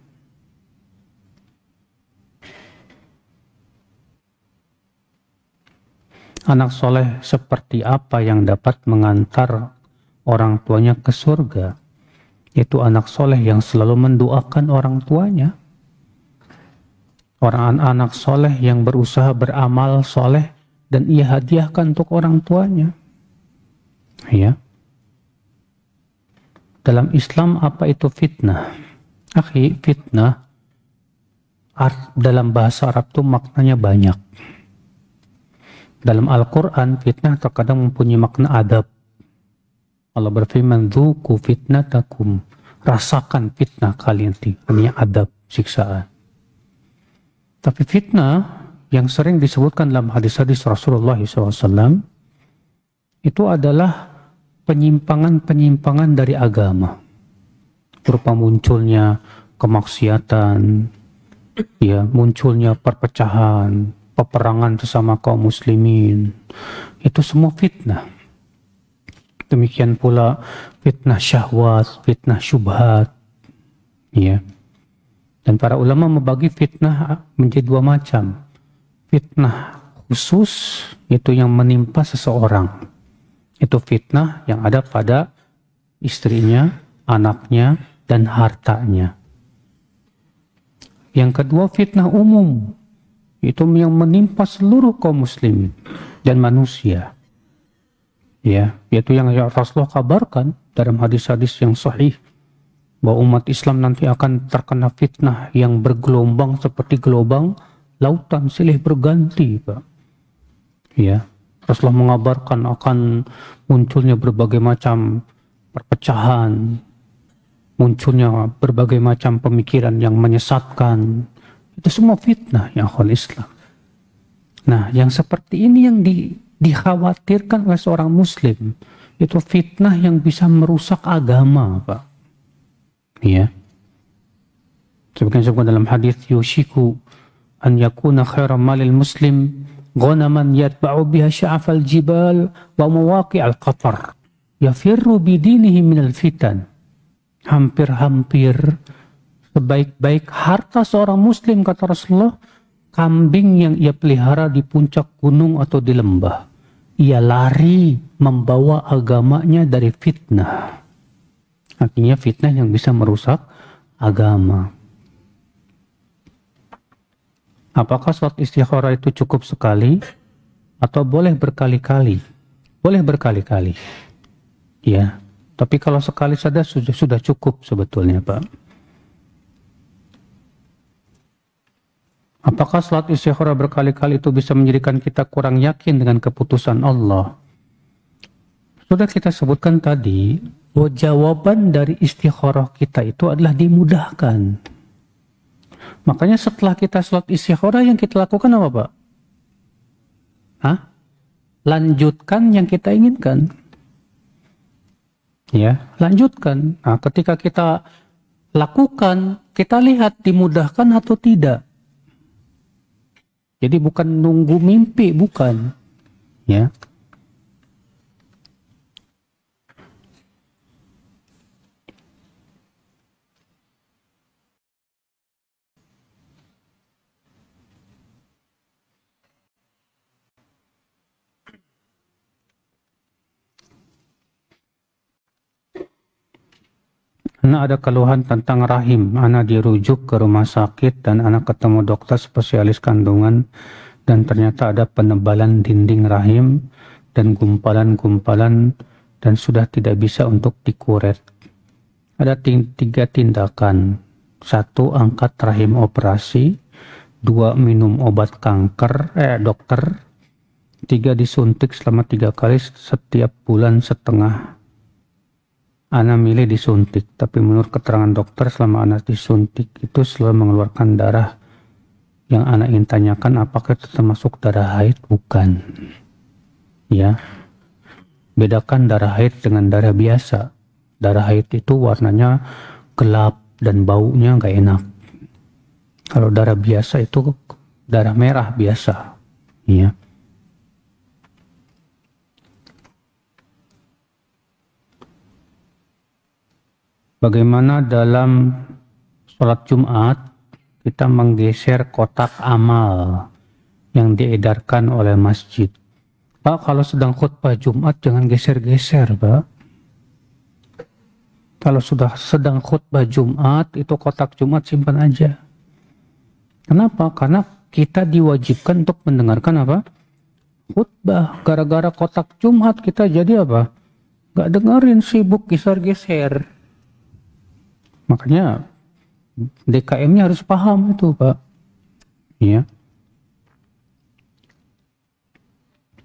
Speaker 1: Anak soleh seperti apa yang dapat mengantar orang tuanya ke surga? Yaitu anak soleh yang selalu mendoakan orang tuanya. Orang anak soleh yang berusaha beramal soleh dan ia hadiahkan untuk orang tuanya. Ya. Dalam Islam apa itu fitnah? Akhi, fitnah dalam bahasa Arab itu maknanya banyak. Dalam Al-Quran, fitnah terkadang mempunyai makna adab. Allah berfirman, "Dzuqu fitnatakum." Rasakan fitnah kalian, ini adab, siksaan. Tapi fitnah yang sering disebutkan dalam hadis-hadis Rasulullah SAW itu adalah penyimpangan-penyimpangan dari agama, berupa munculnya kemaksiatan, ya, munculnya perpecahan, peperangan sesama kaum muslimin. Itu semua fitnah. Demikian pula fitnah syahwat, fitnah syubhat, ya. Dan para ulama membagi fitnah menjadi 2 macam. Fitnah khusus itu yang menimpa seseorang. Itu fitnah yang ada pada istrinya, anaknya, dan hartanya. Yang kedua fitnah umum. Itu yang menimpa seluruh kaum muslimin dan manusia. Ya, yaitu yang Rasulullah kabarkan dalam hadis-hadis yang sahih. Bahwa umat Islam nanti akan terkena fitnah yang bergelombang seperti gelombang lautan silih berganti, Pak. Ya. Rasulullah mengabarkan akan munculnya berbagai macam perpecahan, munculnya berbagai macam pemikiran yang menyesatkan. Itu semua fitnah ya akhwal Islam. Nah, yang seperti ini yang dikhawatirkan oleh seorang muslim. Itu fitnah yang bisa merusak agama, Pak. Ya. Sebagian disebutkan dalam hadis yushiku an yakuna khairan malil muslim ghanaman yatba'u biha sya'afal jibal wa mawaqi'al qatar yafirru bidinihi minal fitan. Hampir-hampir sebaik-baik harta seorang muslim, kata Rasulullah, kambing yang ia pelihara di puncak gunung atau di lembah. Ia lari membawa agamanya dari fitnah. Artinya fitnah yang bisa merusak agama. Apakah sholat istikharah itu cukup sekali atau boleh berkali-kali? Boleh berkali-kali. Ya, tapi kalau sekali saja sudah cukup sebetulnya, Pak. Apakah sholat istikharah berkali-kali itu bisa menjadikan kita kurang yakin dengan keputusan Allah? Sudah kita sebutkan tadi, bahwa jawaban dari istikharah kita itu adalah dimudahkan. Makanya setelah kita sholat istikharah yang kita lakukan apa, Pak? Hah? Lanjutkan yang kita inginkan. Ya, lanjutkan. Nah, ketika kita lakukan, kita lihat dimudahkan atau tidak. Jadi bukan nunggu mimpi, bukan. Ya. Anak ada keluhan tentang rahim. Anak dirujuk ke rumah sakit dan anak ketemu dokter spesialis kandungan dan ternyata ada penebalan dinding rahim dan gumpalan-gumpalan dan sudah tidak bisa untuk dikuret. Ada 3 tindakan. 1. Angkat rahim operasi. 2. Minum obat kanker dokter. 3. Disuntik selama 3 kali setiap bulan setengah. Ana milih disuntik, tapi menurut keterangan dokter selama Ana disuntik itu selalu mengeluarkan darah. Yang Ana ingin tanyakan apakah itu termasuk darah haid? Bukan. Ya. Bedakan darah haid dengan darah biasa. Darah haid itu warnanya gelap dan baunya nggak enak. Kalau darah biasa itu darah merah biasa. Ya. Bagaimana dalam sholat Jumat kita menggeser kotak amal yang diedarkan oleh masjid? Pak, kalau sedang khutbah Jumat jangan geser-geser, Pak. Kalau sudah sedang khutbah Jumat, itu kotak Jumat simpan aja. Kenapa? Karena kita diwajibkan untuk mendengarkan apa? Khutbah. Gara-gara kotak Jumat kita jadi apa? Gak dengerin, sibuk geser-geser. Makanya DKM-nya harus paham itu, Pak. Ya.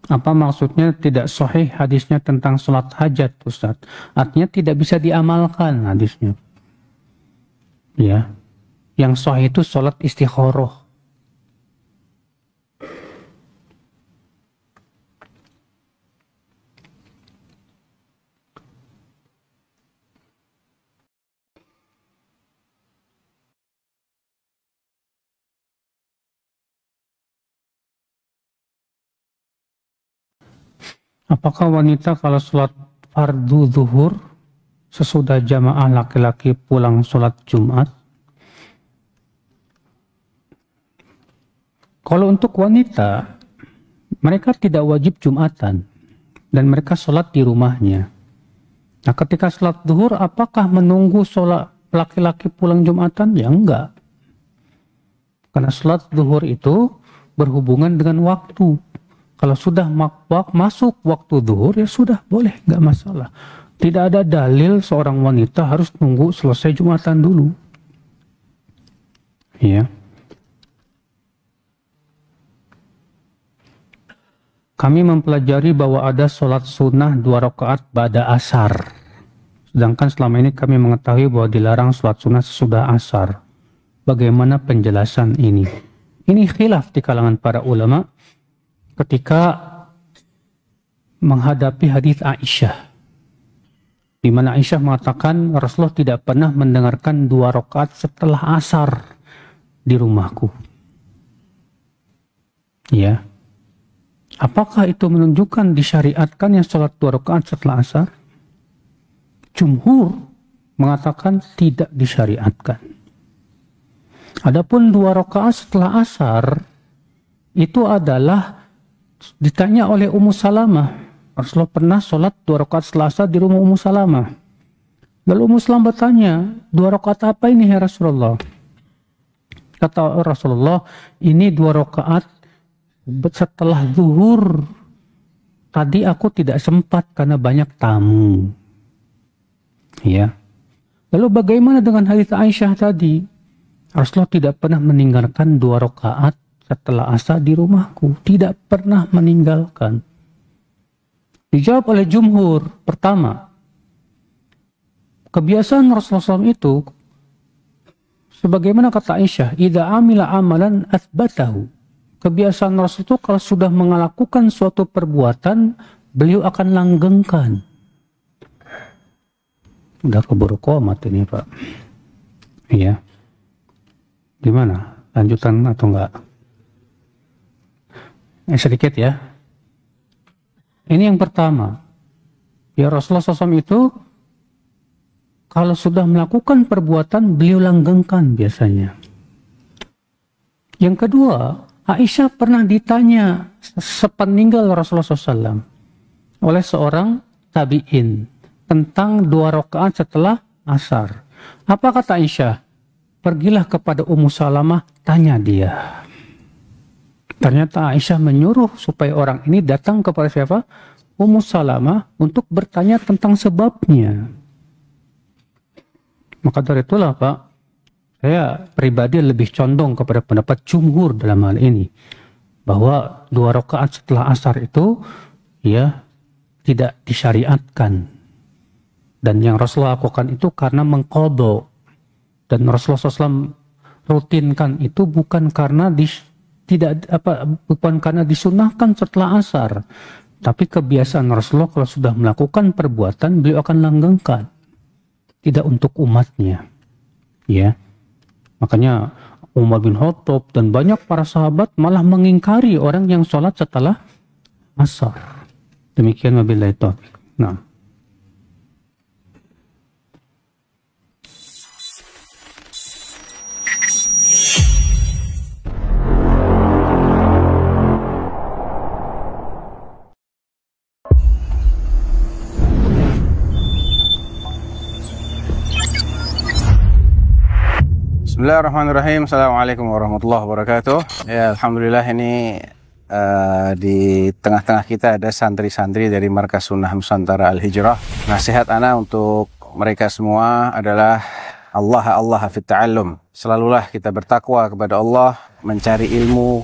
Speaker 1: Apa maksudnya tidak sahih hadisnya tentang sholat hajat, Ustaz? Artinya tidak bisa diamalkan hadisnya. Ya. Yang sahih itu sholat istikharah. Apakah wanita kalau sholat fardu zuhur sesudah jamaah laki-laki pulang sholat Jumat? Kalau untuk wanita, mereka tidak wajib Jumatan dan mereka sholat di rumahnya. Nah, ketika sholat zuhur, apakah menunggu sholat laki-laki pulang Jumatan? Ya enggak. Karena sholat zuhur itu berhubungan dengan waktu. Kalau sudah masuk waktu zuhur, ya sudah boleh, nggak masalah. Tidak ada dalil seorang wanita harus nunggu selesai Jumatan dulu. Ya. kami mempelajari bahwa ada sholat sunnah 2 rakaat ba'da asar. Sedangkan selama ini kami mengetahui bahwa dilarang sholat sunnah sesudah asar. Bagaimana penjelasan ini? Ini khilaf di kalangan para ulama ketika menghadapi hadis Aisyah, di mana Aisyah mengatakan Rasulullah tidak pernah mendengarkan 2 rakaat setelah asar di rumahku. Ya. Apakah itu menunjukkan disyariatkan yang sholat 2 rakaat setelah asar? Jumhur mengatakan tidak disyariatkan. Adapun 2 rakaat setelah asar itu adalah ditanya oleh Ummu Salamah. Rasulullah pernah sholat 2 rakaat setelah asar di rumah Ummu Salamah. Lalu Ummu Salamah bertanya, 2 rakaat apa ini ya Rasulullah? Kata Rasulullah, ini 2 rakaat setelah zuhur. Tadi aku tidak sempat karena banyak tamu. Ya. Lalu bagaimana dengan hadits Aisyah tadi? Rasulullah tidak pernah meninggalkan 2 rakaat setelah asar di rumahku. Tidak pernah meninggalkan. Dijawab oleh jumhur. Pertama, kebiasaan Rasulullah SAW itu, sebagaimana kata Aisyah, idza amila amalan athbatahu. Kebiasaan Rasul itu kalau sudah melakukan suatu perbuatan, beliau akan langgengkan. Udah keburu komat ini Pak. Iya. Gimana? Lanjutan atau enggak? Sedikit ya. Ini yang pertama. Ya Rasulullah SAW itu kalau sudah melakukan perbuatan, beliau langgengkan biasanya. Yang kedua, Aisyah pernah ditanya sepeninggal Rasulullah SAW oleh seorang tabi'in tentang 2 rakaat setelah asar. Apa kata Aisyah? Pergilah kepada Ummu Salamah, tanya dia. Ternyata Aisyah menyuruh supaya orang ini datang kepada siapa? Ummu Salamah untuk bertanya tentang sebabnya. Maka dari itulah Pak, saya pribadi lebih condong kepada pendapat jumhur dalam hal ini. Bahwa 2 rakaat setelah asar itu ya tidak disyariatkan. Dan yang Rasulullah lakukan itu karena mengqadha. Dan Rasulullah SAW rutinkan itu bukan karena bukan karena disunahkan setelah asar. Tapi kebiasaan Rasulullah kalau sudah melakukan perbuatan, beliau akan langgengkan. Tidak untuk umatnya. Ya. Makanya Umar bin Khattab dan banyak para sahabat malah mengingkari orang yang sholat setelah asar. Demikian wabillahi taufiq. Nah.
Speaker 2: Bismillahirrahmanirrahim. Assalamualaikum warahmatullahi wabarakatuh. Ya, alhamdulillah ini di tengah-tengah kita ada santri-santri dari Markas Sunnah Nusantara Al-Hijrah. Nasihat ana untuk mereka semua adalah Allah fit ta'allum. Selalulah kita bertakwa kepada Allah, mencari ilmu,